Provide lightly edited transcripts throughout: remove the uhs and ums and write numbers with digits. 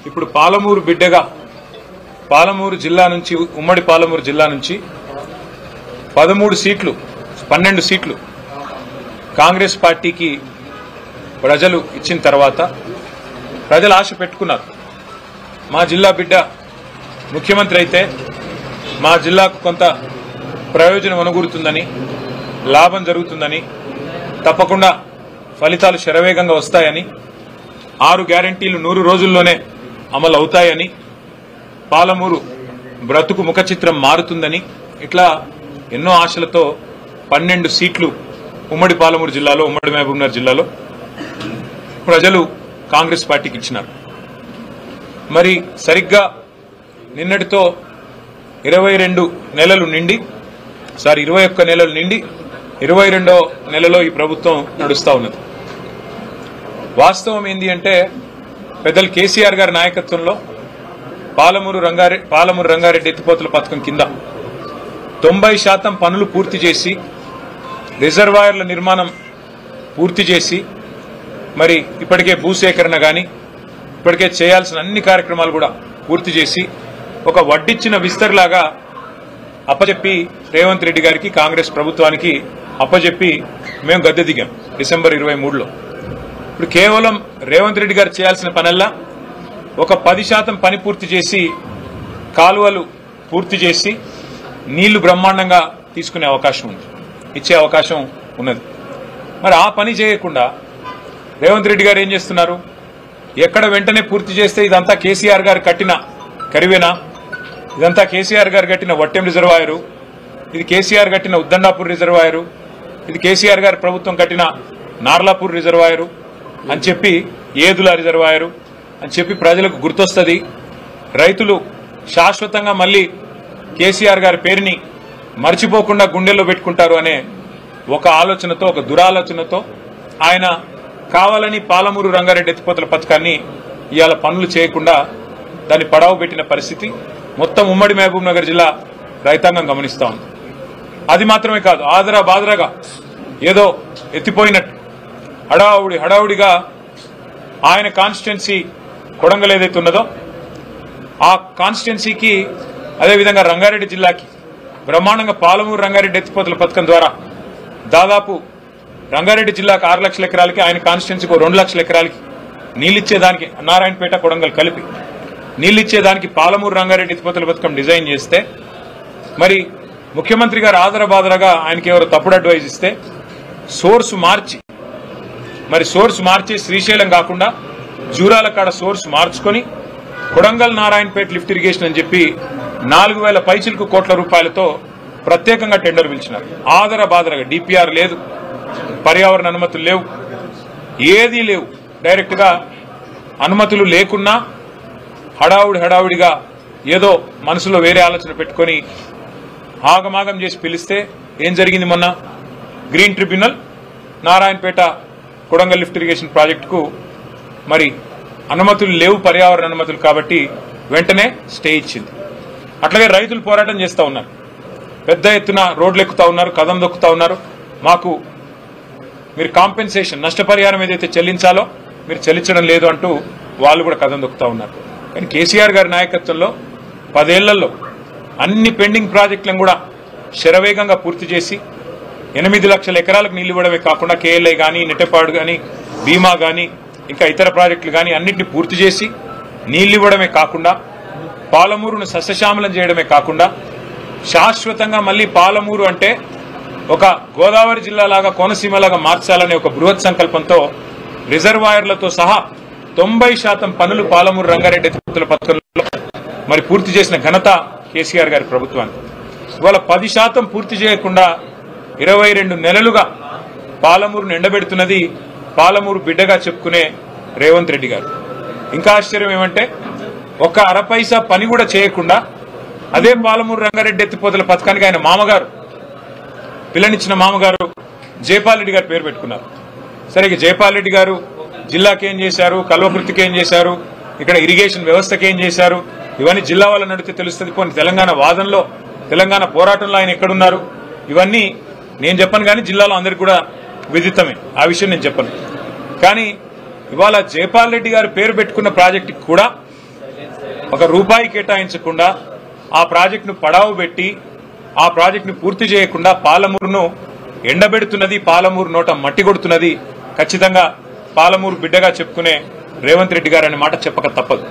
ఇప్పుడు పాలమూరు బిడ్డగా పాలమూరు జిల్లా నుంచి ఉమ్మడి పాలమూరు జిల్లా నుంచి 12 సీట్లు కాంగ్రెస్ పార్టీకి ప్రజలు ఇచ్చిన తర్వాత ప్రజలు ఆశ పెట్టుకున్నారు. మా జిల్లా బిడ్డ ముఖ్యమంత్రి అయితే మా జిల్లాకు కొంత ప్రయోజనం అనుగురుతుందని, లాభం జరుగుతుందని, తప్పకుండా ఫలితాలు శరవేగంగా వస్తాయని, 6 గ్యారెంటీలు 100 రోజుల్లోనే అమలు అవుతాయని, పాలమూరు బ్రతుకు ముఖ చిత్రం మారుతుందని, ఇట్లా ఎన్నో ఆశలతో 12 సీట్లు ఉమ్మడి పాలమూరు జిల్లాలో, ఉమ్మడి మహబూబ్నగర్ జిల్లాలో ప్రజలు కాంగ్రెస్ పార్టీకి ఇచ్చినారు. మరి సరిగ్గా నిన్నటితో 21 నెలలు నిండి 22వ నెలలో ఈ ప్రభుత్వం నడుస్తా ఉన్నది. వాస్తవం ఏంది అంటే పెద్దలు కేసీఆర్ గారి నాయకత్వంలో పాలమూరు రంగారెడ్డి ఎత్తిపోతల పథకం కింద 90% పనులు పూర్తి చేసి, రిజర్వాయర్ల నిర్మాణం పూర్తి చేసి, మరి ఇప్పటికే భూసేకరణ గాని ఇప్పటికే చేయాల్సిన అన్ని కార్యక్రమాలు కూడా పూర్తి చేసి ఒక వడ్డిచ్చిన విస్తర్లాగా అప్పచెప్పి రేవంత్ రెడ్డి గారికి, కాంగ్రెస్ ప్రభుత్వానికి అప్పచెప్పి మేము గద్దె దిగాం డిసెంబర్ 23లో. ఇప్పుడు కేవలం రేవంత్ రెడ్డి గారు చేయాల్సిన పనల్లా ఒక 10% పని పూర్తి చేసి, కాలువలు పూర్తి చేసి, నీళ్లు బ్రహ్మాండంగా తీసుకునే అవకాశం ఉంది, ఇచ్చే అవకాశం ఉన్నది. మరి ఆ పని చేయకుండా రేవంత్ రెడ్డి గారు ఏం చేస్తున్నారు? ఎక్కడ వెంటనే పూర్తి చేస్తే ఇదంతా కేసీఆర్ గారు కట్టిన కరివేనా, ఇదంతా కేసీఆర్ గారు కట్టిన వట్టెం రిజర్వాయరు, ఇది కేసీఆర్ కట్టిన ఉద్దండాపూర్ రిజర్వాయరు, ఇది కేసీఆర్ గారి ప్రభుత్వం కట్టిన నార్లాపూర్ రిజర్వాయరు అని చెప్పి, ఏదుల రిజర్వాయరు అని చెప్పి ప్రజలకు గుర్తొస్తుంది. రైతులు శాశ్వతంగా మళ్లీ కేసీఆర్ గారి పేరుని మర్చిపోకుండా గుండెల్లో పెట్టుకుంటారు అనే ఒక ఆలోచనతో, ఒక దురాలోచనతో ఆయన కావాలని పాలమూరు రంగారెడ్డి ఎత్తిపోతల పథకాన్ని ఇవాళ పనులు చేయకుండా దాన్ని పడావు పెట్టిన పరిస్థితి మొత్తం ఉమ్మడి మహబూబ్ నగర్ జిల్లా రైతాంగం గమనిస్తా ఉంది. అది మాత్రమే కాదు, ఆదరా బాదరాగా ఏదో ఎత్తిపోయినట్టు హడావుడిగా ఆయన కాన్స్టిట్యున్సీ కొడంగల్ ఏదైతే ఉన్నదో ఆ కాన్స్టిట్యున్సీకి, అదేవిధంగా రంగారెడ్డి జిల్లాకి బ్రహ్మాండంగా పాలమూరు రంగారెడ్డి ఎత్తిపోతల పథకం ద్వారా దాదాపు రంగారెడ్డి జిల్లాకు 6 లక్షల ఎకరాలకి, ఆయన కాన్స్టిట్యున్సీకి 2 లక్షల ఎకరాలకి నీళ్ళిచ్చేదానికి నారాయణపేట, కొడంగల్ కలిపి నీళ్ళిచ్చేదానికి పాలమూరు రంగారెడ్డి ఎత్తిపోతల పథకం డిజైన్ చేస్తే, మరి ముఖ్యమంత్రి గారు ఆదరబాదరగా ఆయనకి ఎవరు తప్పుడు అడ్వైజ్ ఇస్తే సోర్స్ మార్చి శ్రీశైలం కాకుండా జూరాల కాడ సోర్స్ మార్చుకొని కొడంగల్ నారాయణపేట లిఫ్ట్ ఇరిగేషన్ అని చెప్పి 4000 పైచిలకు కోట్ల రూపాయలతో ప్రత్యేకంగా టెండర్ పిలిచినారు. ఆదరబాదరగా డిపిఆర్ లేదు, పర్యావరణ అనుమతులు లేవు, ఏదీ లేవు. డైరెక్ట్ గా అనుమతులు లేకున్నా హడావుడిగా ఏదో మనసులో వేరే ఆలోచన పెట్టుకుని ఆగమాగం చేసి పిలిస్తే ఏం జరిగింది? మొన్న green tribunal Narayanpet Kodangal lift irrigation ప్రాజెక్టుకు మరి అనుమతులు లేవు, పర్యావరణ అనుమతులు, కాబట్టి వెంటనే స్టే ఇచ్చింది. అట్లాగే రైతులు పోరాటం చేస్తూ ఉన్నారు, పెద్ద ఎత్తున రోడ్లు ఎక్కుతా ఉన్నారు, కదం దొక్కుతా ఉన్నారు. మాకు మీరు కాంపెన్సేషన్, నష్టపరిహారం ఏదైతే చెల్లించాలో మీరు చెల్లించడం లేదు అంటూ వాళ్ళు కూడా కదం దొక్కుతా ఉన్నారు. కానీ కేసీఆర్ గారి నాయకత్వంలో 10 ఏళ్లలో అన్ని పెండింగ్ ప్రాజెక్టులను కూడా శరవేగంగా పూర్తి చేసి 8 లక్షల ఎకరాలకు నీళ్లు ఇవ్వడమే కాకుండా కేఎల్ఐ గానీ, నెట్టెపాడు గానీ, భీమా గానీ, ఇంకా ఇతర ప్రాజెక్టులు గానీ అన్నింటినీ పూర్తి చేసి నీళ్లు ఇవ్వడమే కాకుండా, పాలమూరును సస్యశ్యామలం చేయడమే కాకుండా, శాశ్వతంగా మళ్లీ పాలమూరు అంటే ఒక గోదావరి జిల్లాలాగా, కోనసీమలాగా మార్చాలనే ఒక బృహత్ సంకల్పంతో రిజర్వాయర్లతో సహా 90% పనులు పాలమూరు రంగారెడ్డి ఎత్తిపోతల పథకంలో మరి పూర్తి చేసిన ఘనత కేసీఆర్ గారి ప్రభుత్వానికి. ఇవాళ 10% పూర్తి చేయకుండా 22 నెలలుగా పాలమూరును ఎండబెడుతున్నది పాలమూరు బిడ్డగా చెప్పుకునే రేవంత్ రెడ్డి గారు. ఇంకా ఆశ్చర్యం ఏమంటే ఒక్క 1 పైసా పని కూడా చేయకుండా అదే పాలమూరు రంగారెడ్డి ఎత్తిపోతల పథకానికి ఆయన మామగారు, పిల్లనిచ్చిన మామగారు జైపాల్ రెడ్డి గారు పేరు పెట్టుకున్నారు. సరే, జైపాల్ రెడ్డి గారు జిల్లాకి ఏం చేశారు, కల్వకుర్తికి ఏం చేశారు, ఇక్కడ ఇరిగేషన్ వ్యవస్థకి ఏం చేశారు, ఇవన్నీ జిల్లా వాళ్ళ నడితే తెలుస్తుంది. పోనీ తెలంగాణ వాదనలో, తెలంగాణ పోరాటంలో ఆయన ఎక్కడున్నారు, ఇవన్నీ నేను చెప్పను కానీ జిల్లాలో అందరికీ కూడా విదితమే, ఆ విషయం నేను చెప్పను. కానీ ఇవాళ జైపాల్ రెడ్డి గారు పేరు పెట్టుకున్న ప్రాజెక్టుకి కూడా ఒక రూపాయి కేటాయించకుండా ఆ ప్రాజెక్టును పడావు పెట్టి ఆ ప్రాజెక్టును పూర్తి చేయకుండా పాలమూరును ఎండబెడుతున్నది, పాలమూరు నోట మట్టి కొడుతున్నది ఖచ్చితంగా పాలమూరు బిడ్డగా చెప్పుకునే రేవంత్ రెడ్డి గారు అనే మాట చెప్పక తప్పదు.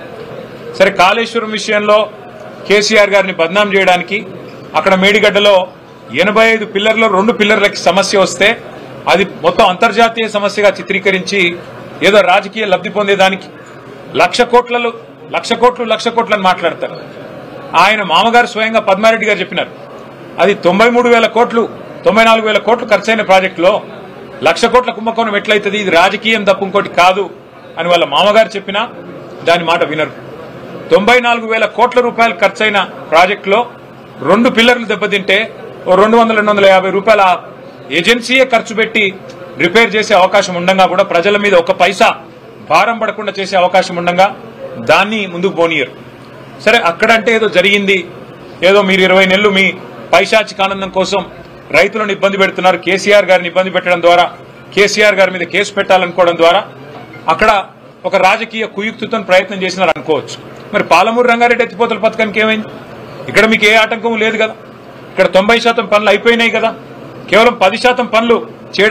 సరే, కాళేశ్వరం విషయంలో కేసీఆర్ గారిని బద్నాం చేయడానికి అక్కడ మేడిగడ్డలో 85 పిల్లర్లో 2 పిల్లర్లకి సమస్య వస్తే అది మొత్తం అంతర్జాతీయ సమస్యగా చిత్రీకరించి ఏదో రాజకీయ లబ్ధి పొందేదానికి లక్ష కోట్లు అని మాట్లాడతారు. ఆయన మామగారు స్వయంగా పద్మారెడ్డి గారు చెప్పినారు, అది 93,000 కోట్లు 94,000 కోట్లు ఖర్చైన ప్రాజెక్టులో 1,00,000 కోట్ల కుంభకోణం ఎట్లయితుంది, ఇది రాజకీయం తప్ప ఇంకోటి కాదు అని వాళ్ళ మామగారు చెప్పినా దాని మాట వినరు. 94,000 కోట్ల రూపాయలు ఖర్చైన ప్రాజెక్టులో 2 పిల్లర్లు దెబ్బతింటే 200-250 రూపాయల ఏజెన్సీయే ఖర్చు పెట్టి రిపేర్ చేసే అవకాశం ఉండగా కూడా ప్రజల మీద ఒక పైసా భారం పడకుండా చేసే అవకాశం ఉండగా దాన్ని ముందుకు పోనీయరు. సరే, అక్కడంటే ఏదో జరిగింది, ఏదో మీరు 20 నెలలు మీ పైశాచిక ఆనందం కోసం రైతులను ఇబ్బంది పెడుతున్నారు, కేసీఆర్ గారిని ఇబ్బంది పెట్టడం ద్వారా కేసీఆర్ గారి మీద కేసు పెట్టాలనుకోవడం ద్వారా అక్కడ ఒక రాజకీయ కుయుక్తితో ప్రయత్నం చేసినారు అనుకోవచ్చు. మరి పాలమూరు రంగారెడ్డి ఎత్తిపోతల పథకానికి ఏమైంది? ఇక్కడ మీకు ఏ ఆటంకం లేదు కదా, ఇక్కడ 90% పనులు అయిపోయినాయి కదా, కేవలం 10% పనులు